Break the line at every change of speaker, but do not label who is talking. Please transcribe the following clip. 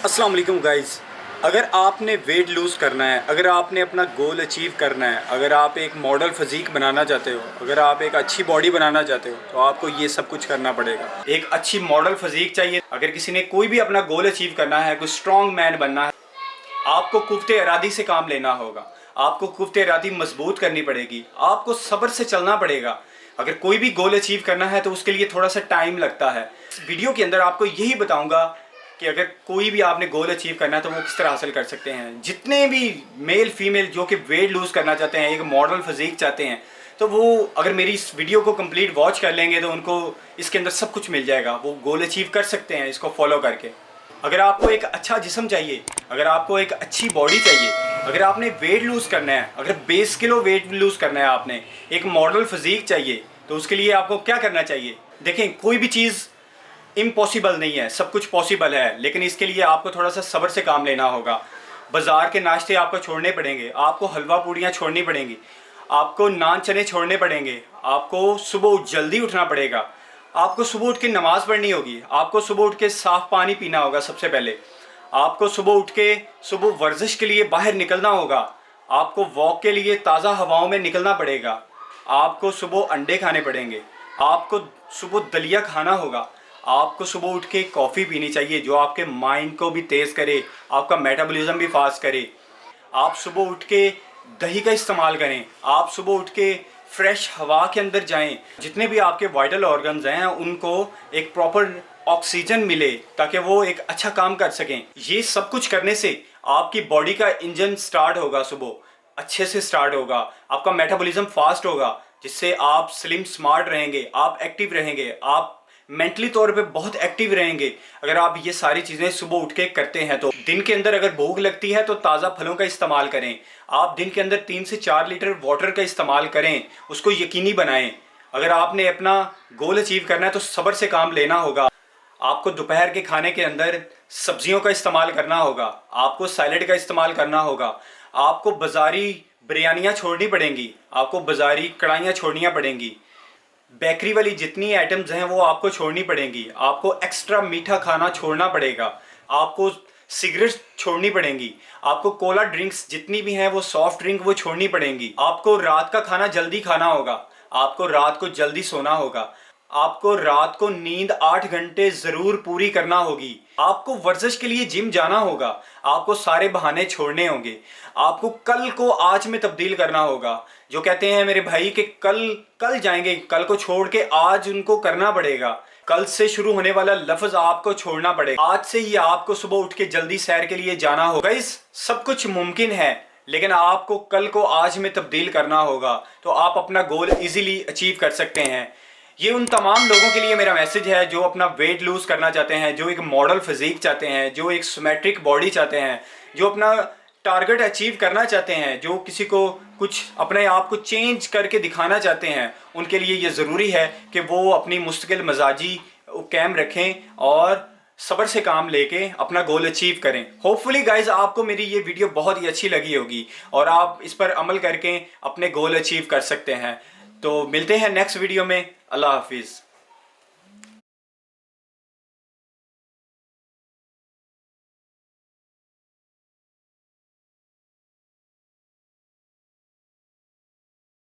अस्सलाम वालेकुम गाइस। अगर आपने वेट लूज़ करना है, अगर आपने अपना गोल अचीव करना है, अगर आप एक मॉडल फिज़ीक बनाना चाहते हो, अगर आप एक अच्छी बॉडी बनाना चाहते हो, तो आपको ये सब कुछ करना पड़ेगा। एक अच्छी मॉडल फिज़ीक चाहिए। अगर किसी ने कोई भी अपना गोल अचीव करना है, कोई स्ट्रॉन्ग मैन बनना है, आपको कुफ्ते इरादी से काम लेना होगा। आपको कुफ्ते इरादी मजबूत करनी पड़ेगी। आपको सब्र से चलना पड़ेगा। अगर कोई भी गोल अचीव करना है तो उसके लिए थोड़ा सा टाइम लगता है। इस वीडियो के अंदर आपको यही बताऊंगा कि अगर कोई भी आपने गोल अचीव करना है तो वो किस तरह हासिल कर सकते हैं। जितने भी मेल फीमेल जो कि वेट लूज करना चाहते हैं, एक मॉडल फिजिक चाहते हैं, तो वो अगर मेरी इस वीडियो को कंप्लीट वॉच कर लेंगे तो उनको इसके अंदर सब कुछ मिल जाएगा। वो गोल अचीव कर सकते हैं इसको फॉलो करके। अगर आपको एक अच्छा जिस्म चाहिए, अगर आपको एक अच्छी बॉडी चाहिए, अगर आपने वेट लूज़ करना है, अगर 20 किलो वेट लूज़ करना है, आपने एक मॉडल फिजिक चाहिए, तो उसके लिए आपको क्या करना चाहिए। देखें, कोई भी चीज़ इम्पॉसिबल नहीं है, सब कुछ पॉसिबल है, लेकिन इसके लिए आपको थोड़ा सा सब्र से काम लेना होगा। बाज़ार के नाश्ते आपको छोड़ने पड़ेंगे, आपको हलवा पूड़ियाँ छोड़नी पड़ेंगी, आपको नान चने छोड़ने पड़ेंगे, आपको सुबह जल्दी उठना पड़ेगा, आपको सुबह उठ के नमाज़ पढ़नी होगी, आपको सुबह उठ के साफ़ पानी पीना होगा। सबसे पहले आपको सुबह उठ के सुबह वर्जिश के लिए बाहर निकलना होगा, आपको वॉक के लिए ताज़ा हवाओं में निकलना पड़ेगा, आपको सुबह अंडे खाने पड़ेंगे, आपको सुबह दलिया खाना होगा, आपको सुबह उठ के कॉफ़ी पीनी चाहिए जो आपके माइंड को भी तेज़ करे, आपका मेटाबॉलिज्म भी फास्ट करे। आप सुबह उठ के दही का इस्तेमाल करें, आप सुबह उठ के फ्रेश हवा के अंदर जाएं। जितने भी आपके वाइटल ऑर्गन्स हैं उनको एक प्रॉपर ऑक्सीजन मिले ताकि वो एक अच्छा काम कर सकें। ये सब कुछ करने से आपकी बॉडी का इंजन स्टार्ट होगा, सुबह अच्छे से स्टार्ट होगा, आपका मेटाबॉलिज्म फास्ट होगा, जिससे आप स्लिम स्मार्ट रहेंगे, आप एक्टिव रहेंगे, आप मेंटली तौर पे बहुत एक्टिव रहेंगे। अगर आप ये सारी चीज़ें सुबह उठ के करते हैं तो दिन के अंदर अगर भूख लगती है तो ताज़ा फलों का इस्तेमाल करें। आप दिन के अंदर 3 से 4 लीटर वाटर का इस्तेमाल करें, उसको यकीनी बनाएं। अगर आपने अपना गोल अचीव करना है तो सब्र से काम लेना होगा। आपको दोपहर के खाने के अंदर सब्जियों का इस्तेमाल करना होगा, आपको सैलेड का इस्तेमाल करना होगा, आपको बाज़ारी बिरयानियाँ छोड़नी पड़ेंगी, आपको बाज़ारी कढ़ाइयाँ छोड़नियाँ पड़ेंगी, बेकरी वाली जितनी आइटम्स हैं वो आपको छोड़नी पड़ेंगी, आपको एक्स्ट्रा मीठा खाना छोड़ना पड़ेगा, आपको सिगरेट छोड़नी पड़ेंगी, आपको कोला ड्रिंक्स जितनी भी हैं वो सॉफ्ट ड्रिंक वो छोड़नी पड़ेंगी, आपको रात का खाना जल्दी खाना होगा, आपको रात को जल्दी सोना होगा, आपको रात को नींद 8 घंटे जरूर पूरी करना होगी, आपको वर्जिश के लिए जिम जाना होगा, आपको सारे बहाने छोड़ने होंगे, आपको कल को आज में तब्दील करना होगा। जो कहते हैं मेरे भाई कि कल कल जाएंगे, कल को छोड़ के आज उनको करना पड़ेगा। कल से शुरू होने वाला लफ्ज आपको छोड़ना पड़ेगा। आज से ही आपको सुबह उठ के जल्दी सैर के लिए जाना होगा। इस सब कुछ मुमकिन है, लेकिन आपको कल को आज में तब्दील करना होगा, तो आप अपना गोल इजीली अचीव कर सकते हैं। ये उन तमाम लोगों के लिए मेरा मैसेज है जो अपना वेट लूज करना चाहते हैं, जो एक मॉडल फिजिक चाहते हैं, जो एक सिमेट्रिक बॉडी चाहते हैं, जो अपना टारगेट अचीव करना चाहते हैं, जो किसी को कुछ अपने आप को चेंज करके दिखाना चाहते हैं। उनके लिए ये ज़रूरी है कि वो अपनी मुस्तकिल मजाजी कायम रखें और सब्र से काम लेके अपना गोल अचीव करें। होपफुली गाइज आपको मेरी ये वीडियो बहुत ही अच्छी लगी होगी और आप इस पर अमल करके अपने गोल अचीव कर सकते हैं। तो मिलते हैं नेक्स्ट वीडियो में। अल्लाह हाफिज़।